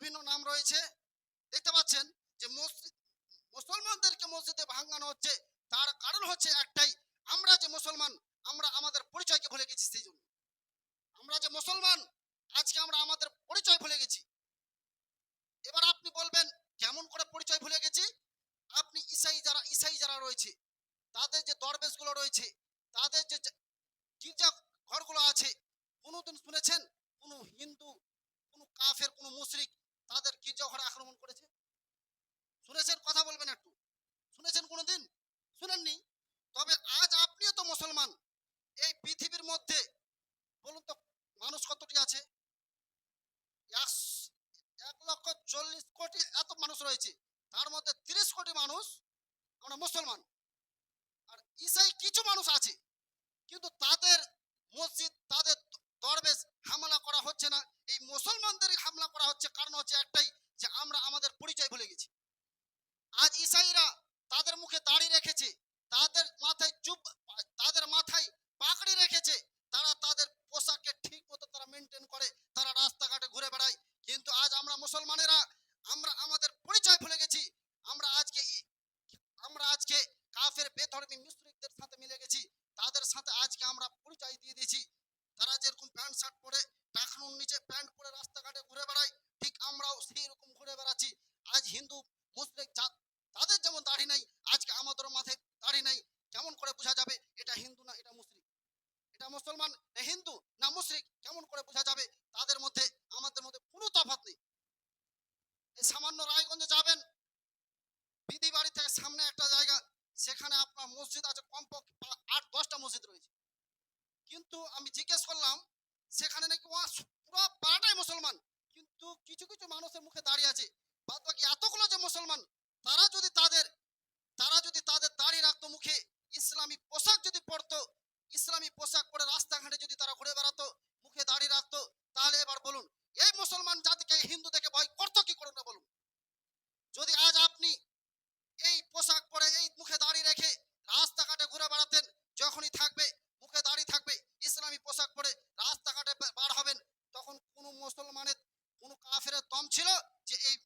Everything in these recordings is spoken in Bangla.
বিভিন্ন নাম রয়েছে। দেখতে পাচ্ছেন যে মুসলমানদেরকে মসজিদে ভাঙানো হচ্ছে, তার কারণ হচ্ছে একটাই, আমরা যে মুসলমান, আমরা আমাদের পরিচয়কে ভুলে গেছি। সেই জন্য আমরা যে মুসলমান, আজকে আমরা আমাদের পরিচয় ভুলে গেছি। এবার আপনি বলবেন কেমন করে পরিচয় ভুলে গেছি? আপনি ইসাই যারা রয়েছে, তাদের যে দরবেশ গুলো রয়েছে, তাদের যে গির্জা ঘরগুলো আছে, কোনোদিন শুনেছেন কোনো হিন্দু, কোনো কাফের, কোনো মুশরিক তাদের গির্জা ঘরে আক্রমণ করেছে? শুনেছেন? কথা বলবেন একটু। শুনেছেন কোনোদিন? শুনেননি। তবে আজ আপনিও তো মুসলমান। এই পৃথিবীর মধ্যে বলুন তো মানুষ কতটি আছে? 1,40,00,000,000 এত মানুষ রয়েছে, তার মধ্যে 30 কোটি মানুষ আমরা মুসলমান। আর ইসাই কিছু মানুষ আছে, কিন্তু তাদের মসজিদ, তাদের দরবেশ হামলা করা হচ্ছে না, এই মুসলমানদের হামলা করা হচ্ছে। কারণ হচ্ছে একটাই, যে আমরা আমাদের পরিচয় ভুলে গেছি। আজ ইসাইরা তাদের মুখে দাড়ি রেখেছে, তাদের মাথায় তাদের মাথায় পাগড়ি রেখেছে, তারা তাদের পোশাককে ঠিক মতো তারা মেনটেন করে, তারা রাস্তাঘাটে ঘুরে বেড়ায়। কিন্তু আজ আমরা মুসলমানেরা, আমরা আমাদের পরিচয় ভুলে গেছি। আমরা আজকে কাফের বেধর্মী মুশরিকদের সাথে মিলে গেছি, তাদের সাথে আজকে আমরা পরিচয় দিয়ে দিয়েছি। তারা যেরকম প্যান্ট শার্ট পরে, টাকনুর নিচে প্যান্ট পরে রাস্তাঘাটে ঘুরে বেড়ায়, ঠিক আমরাও সেই রকম ঘুরে বেড়াচ্ছি। আজ হিন্দু মুসলিম তাদের যেমন দাড়ি নাই, আজকে আমাদের মাথায় দাড়ি নাই। কেমন করে বোঝা যাবে এটা হিন্দু না এটা মুসলিম, এটা মুসলমান না হিন্দু না মুশরিক? কেমন করে বোঝা যাবে? তাদের মধ্যে আমাদের মধ্যে কোনো তফাৎ নেই। এই সামান্য রায়গঞ্জে যাবেন, বিধি বাড়ি থেকে সামনে একটা জায়গা, সেখানে আপনার মসজিদ আছে কমপক্ষে 8-10টা মসজিদ রয়েছে। কিন্তু আমি জিজ্ঞেস করলাম, সেখানে নাকি পুরো পাড়াটাই মুসলমান, কিন্তু কিছু কিছু মানুষের মুখে দাঁড়িয়ে আছে। বাদ বাকি এতগুলো যে মুসলমান, তারা যদি তাদের দাড়ি রাখতো, মুখে ইসলামী পোশাক যদি পরতো, ইসলামী পোশাক পরে রাস্তাঘাটে যদি তারা ঘুরে বেড়াতো, মুখে দাড়ি রাখতো, তাহলে এবার বলুন এই মুসলমান জাতিকে হিন্দু থেকে ভয় করতো কি করে না? বলুন। যদি আজ আপনি এই পোশাক পরে, এই মুখে দাড়ি রেখে রাস্তাঘাটে ঘুরে বেড়াতেন, যখনই থাকবে মুখে দাড়ি থাকবে, ইসলামী পোশাক পরে রাস্তাঘাটে বার হবেন, তখন কোন মুসলমানের, কোন কাফের দম ছিল যে এই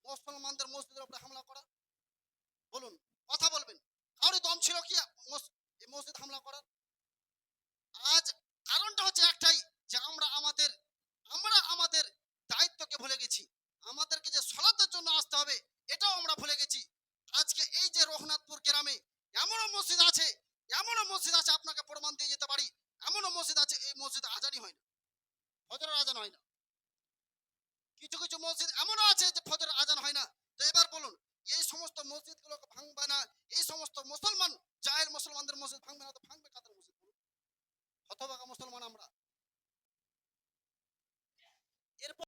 মুসলমানদের মসজিদের উপরে হামলা করা? বলুন, কথা বলবেন। কারোর দম ছিল কি এই মসজিদ হামলা করার? আজ কারণটা হচ্ছে একটাই, যে আমরা আমাদের দায়িত্বকে ভুলে গেছি। আমাদেরকে যে সালাতের জন্য আসতে হবে, এটাও আমরা ভুলে গেছি। আজকে এই যে রঘুনাথপুর গ্রামে এমনও মসজিদ আছে, আপনাকে প্রমাণ দিয়ে যেতে পারি, এমনও মসজিদ আছে, এই মসজিদে আজানই হয় না, ফজরের আজান হয় না। কিছু কিছু মসজিদ এমনও আছে যে ফজরের আজান হয় না। তো এবার বলুন, এই সমস্ত মসজিদগুলোকে ভাঙবে না, এই সমস্ত মুসলমান যা